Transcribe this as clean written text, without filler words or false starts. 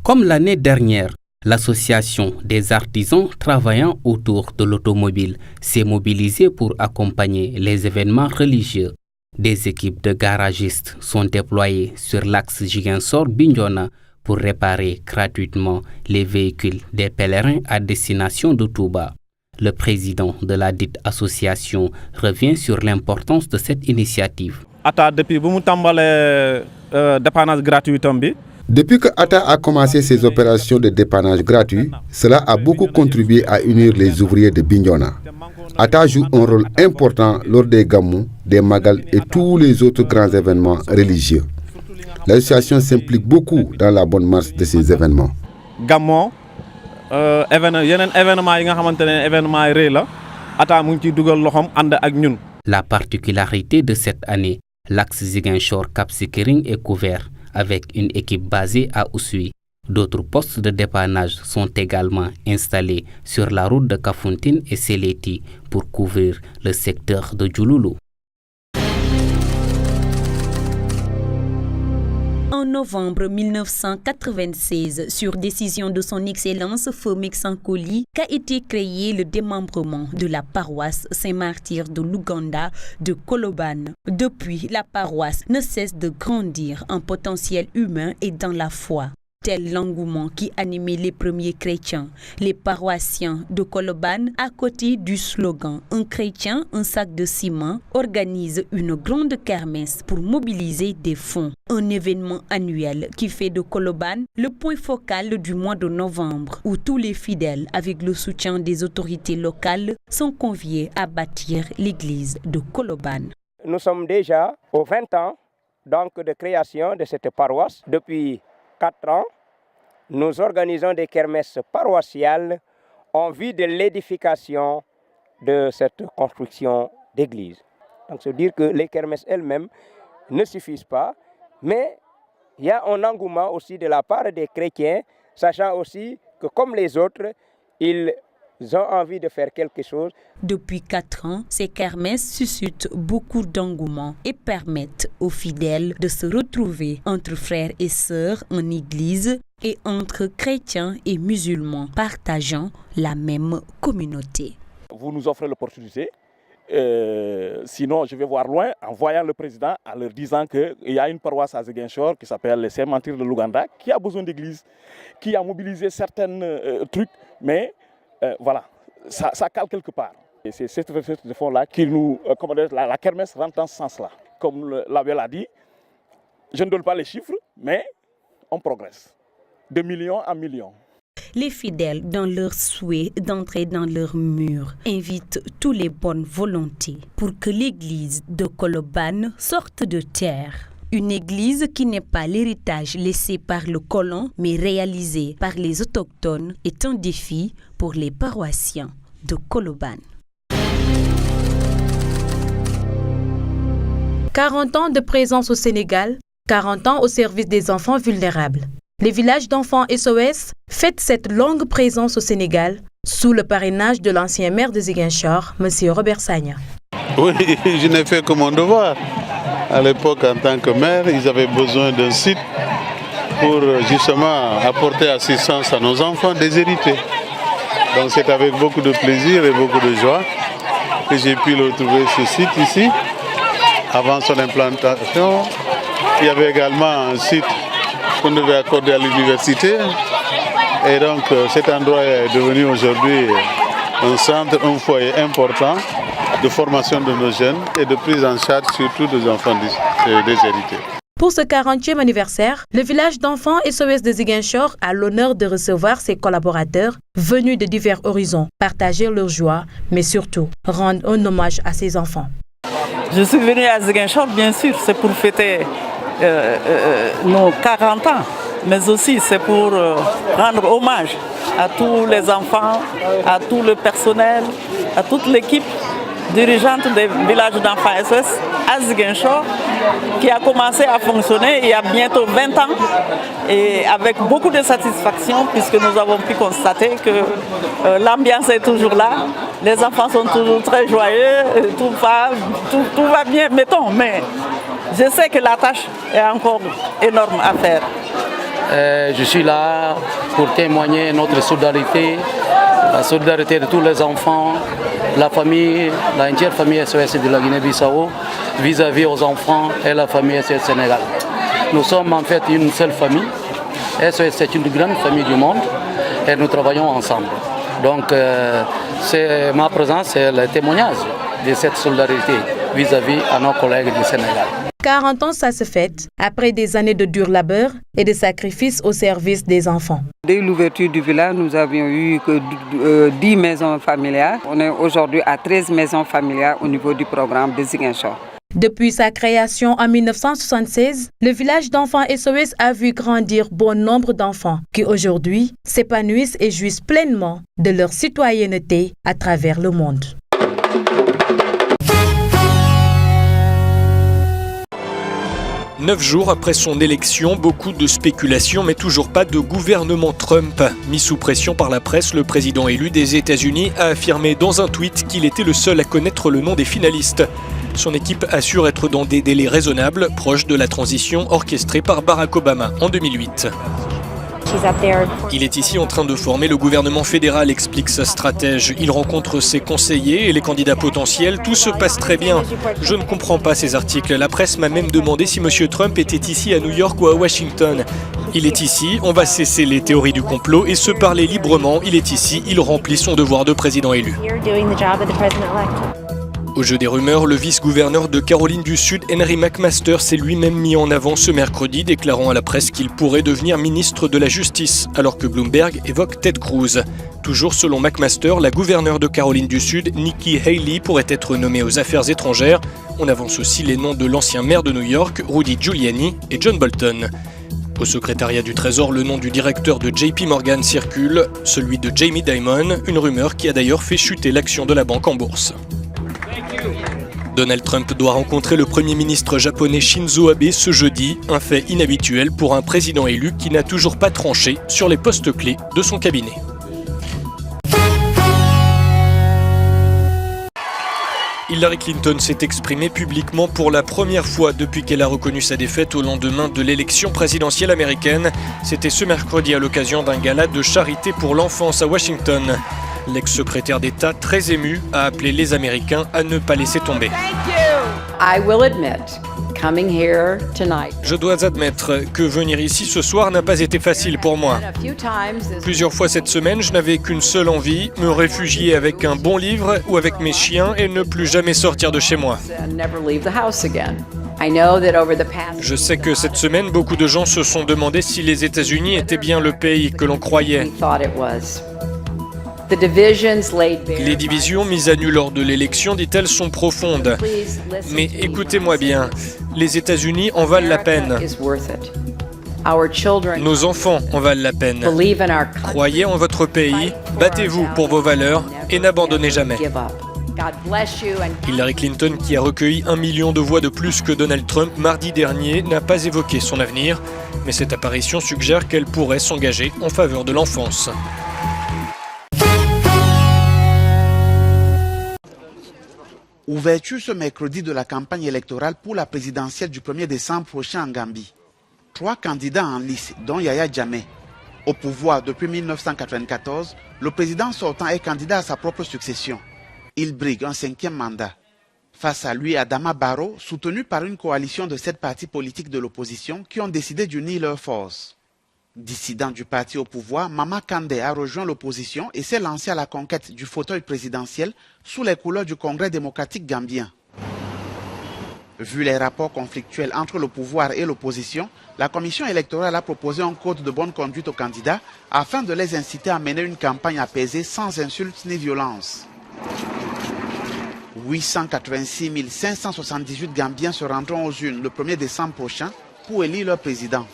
Comme l'année dernière, l'association des artisans travaillant autour de l'automobile s'est mobilisée pour accompagner les événements religieux. Des équipes de garagistes sont déployées sur l'axe Ziguinchor-Bignona pour réparer gratuitement les véhicules des pèlerins à destination de Touba. Le président de la dite association revient sur l'importance de cette initiative. Depuis que ATA a commencé ses opérations de dépannage gratuit, cela a beaucoup contribué à unir les ouvriers de Bignona. ATA joue un rôle important lors des gamous, des magal et tous les autres grands événements religieux. L'association s'implique beaucoup dans la bonne marche de ces événements. La particularité de cette année, l'axe Ziguinchor-Cap Skirring est couvert avec une équipe basée à Oussouye. D'autres postes de dépannage sont également installés sur la route de Kafountine et Séléti pour couvrir le secteur de Djouloulou. En novembre 1996, sur décision de son Excellence Fomix Sankoli, qu'a été créé le démembrement de la paroisse Saint-Martyr de l'Ouganda de Koloban. Depuis, la paroisse ne cesse de grandir en potentiel humain et dans la foi. Tel l'engouement qui animait les premiers chrétiens, les paroissiens de Koloban, à côté du slogan « Un chrétien, un sac de ciment », organise une grande kermesse pour mobiliser des fonds. Un événement annuel qui fait de Koloban le point focal du mois de novembre, où tous les fidèles, avec le soutien des autorités locales, sont conviés à bâtir l'église de Koloban. Nous sommes déjà aux 20 ans donc, de création de cette paroisse. Depuis 4 ans, nous organisons des kermesses paroissiales en vue de l'édification de cette construction d'église. Donc, c'est dire que les kermesses elles-mêmes ne suffisent pas, mais il y a un engouement aussi de la part des chrétiens, sachant aussi que comme les autres, ils ont envie de faire quelque chose. Depuis 4 ans, ces kermesses suscitent beaucoup d'engouement et permettent aux fidèles de se retrouver entre frères et sœurs en église et entre chrétiens et musulmans partageant la même communauté. Vous nous offrez l'opportunité. Sinon, je vais voir loin en voyant le président, en leur disant qu'il y a une paroisse à Ziguinchor qui s'appelle les Saint-Martyr de l'Ouganda, qui a besoin d'église, qui a mobilisé certains trucs, mais voilà, ça cale quelque part. Et c'est cette de fonds-là qui nous, la kermesse rentre dans ce sens-là. Comme l'abbé l'a dit, je ne donne pas les chiffres, mais on progresse de millions en millions. Les fidèles, dans leur souhait d'entrer dans leurs murs, invitent toutes les bonnes volontés pour que l'église de Koloban sorte de terre. Une église qui n'est pas l'héritage laissé par le colon, mais réalisé par les autochtones, est un défi pour les paroissiens de Koloban. 40 ans de présence au Sénégal, 40 ans au service des enfants vulnérables. Les villages d'enfants SOS fêtent cette longue présence au Sénégal sous le parrainage de l'ancien maire de Ziguinchor, M. Robert Sagna. Oui, je n'ai fait que mon devoir. À l'époque, en tant que maire, ils avaient besoin d'un site pour justement apporter assistance à nos enfants déshérités. Donc c'est avec beaucoup de plaisir et beaucoup de joie que j'ai pu retrouver ce site ici. Avant son implantation, il y avait également un site qu'on devait accorder à l'université. Et donc cet endroit est devenu aujourd'hui un centre, un foyer important de formation de nos jeunes et de prise en charge surtout des enfants déshérités. Pour ce 40e anniversaire, le village d'enfants SOS de Ziguinchor a l'honneur de recevoir ses collaborateurs venus de divers horizons, partager leur joie, mais surtout rendre un hommage à ses enfants. Je suis venue à Ziguinchor, bien sûr, c'est pour fêter nos 40 ans, mais aussi c'est pour rendre hommage à tous les enfants, à tout le personnel, à toute l'équipe dirigeante des villages d'enfants SOS à Ziguinchor, qui a commencé à fonctionner il y a bientôt 20 ans et avec beaucoup de satisfaction puisque nous avons pu constater que l'ambiance est toujours là, les enfants sont toujours très joyeux, tout va bien, mettons, mais je sais que la tâche est encore énorme à faire. Je suis là pour témoigner notre solidarité, la solidarité de tous les enfants, la famille, l'entière famille SOS de la Guinée-Bissau vis-à-vis aux enfants et la famille SOS Sénégal. Nous sommes en fait une seule famille. SOS c'est une grande famille du monde et nous travaillons ensemble. Donc c'est ma présence, c'est le témoignage de cette solidarité vis-à-vis à nos collègues du Sénégal. 40 ans, ça se fête après des années de dur labeur et de sacrifices au service des enfants. Dès l'ouverture du village, nous avions eu que 10 maisons familiales. On est aujourd'hui à 13 maisons familiales au niveau du programme de Ziguinchor. Depuis sa création en 1976, le village d'enfants SOS a vu grandir bon nombre d'enfants qui aujourd'hui s'épanouissent et jouissent pleinement de leur citoyenneté à travers le monde. 9 jours après son élection, beaucoup de spéculations, mais toujours pas de gouvernement Trump. Mis sous pression par la presse, le président élu des États-Unis a affirmé dans un tweet qu'il était le seul à connaître le nom des finalistes. Son équipe assure être dans des délais raisonnables, proches de la transition orchestrée par Barack Obama en 2008. Il est ici en train de former le gouvernement fédéral, explique sa stratège. Il rencontre ses conseillers et les candidats potentiels. Tout se passe très bien. Je ne comprends pas ces articles. La presse m'a même demandé si M. Trump était ici à New York ou à Washington. Il est ici, on va cesser les théories du complot et se parler librement. Il est ici, il remplit son devoir de président élu. Au jeu des rumeurs, le vice-gouverneur de Caroline du Sud, Henry McMaster, s'est lui-même mis en avant ce mercredi, déclarant à la presse qu'il pourrait devenir ministre de la Justice, alors que Bloomberg évoque Ted Cruz. Toujours selon McMaster, la gouverneure de Caroline du Sud, Nikki Haley, pourrait être nommée aux affaires étrangères. On avance aussi les noms de l'ancien maire de New York, Rudy Giuliani, et John Bolton. Au secrétariat du Trésor, le nom du directeur de JP Morgan circule, celui de Jamie Dimon, une rumeur qui a d'ailleurs fait chuter l'action de la banque en bourse. Donald Trump doit rencontrer le Premier ministre japonais Shinzo Abe ce jeudi, un fait inhabituel pour un président élu qui n'a toujours pas tranché sur les postes clés de son cabinet. Hillary Clinton s'est exprimée publiquement pour la première fois depuis qu'elle a reconnu sa défaite au lendemain de l'élection présidentielle américaine. C'était ce mercredi à l'occasion d'un gala de charité pour l'enfance à Washington. L'ex-secrétaire d'État, très ému, a appelé les Américains à ne pas laisser tomber. Je dois admettre que venir ici ce soir n'a pas été facile pour moi. Plusieurs fois cette semaine, je n'avais qu'une seule envie, me réfugier avec un bon livre ou avec mes chiens et ne plus jamais sortir de chez moi. Je sais que cette semaine, beaucoup de gens se sont demandé si les États-Unis étaient bien le pays que l'on croyait. Les divisions mises à nu lors de l'élection, dit-elle, sont profondes. Mais écoutez-moi bien, les États-Unis en valent la peine. Nos enfants en valent la peine. Croyez en votre pays, battez-vous pour vos valeurs et n'abandonnez jamais. Hillary Clinton, qui a recueilli 1 million de voix de plus que Donald Trump mardi dernier, n'a pas évoqué son avenir, mais cette apparition suggère qu'elle pourrait s'engager en faveur de l'enfance. Ouverture ce mercredi de la campagne électorale pour la présidentielle du 1er décembre prochain en Gambie. 3 candidats en lice, dont Yaya Jammeh. Au pouvoir depuis 1994, le président sortant est candidat à sa propre succession. Il brigue un 5e mandat. Face à lui, Adama Barrow, soutenu par une coalition de 7 partis politiques de l'opposition qui ont décidé d'unir leurs forces. Dissident du parti au pouvoir, Mama Kandeh a rejoint l'opposition et s'est lancé à la conquête du fauteuil présidentiel sous les couleurs du Congrès démocratique gambien. Vu les rapports conflictuels entre le pouvoir et l'opposition, la commission électorale a proposé un code de bonne conduite aux candidats afin de les inciter à mener une campagne apaisée sans insultes ni violence. 886 578 Gambiens se rendront aux urnes le 1er décembre prochain pour élire leur président.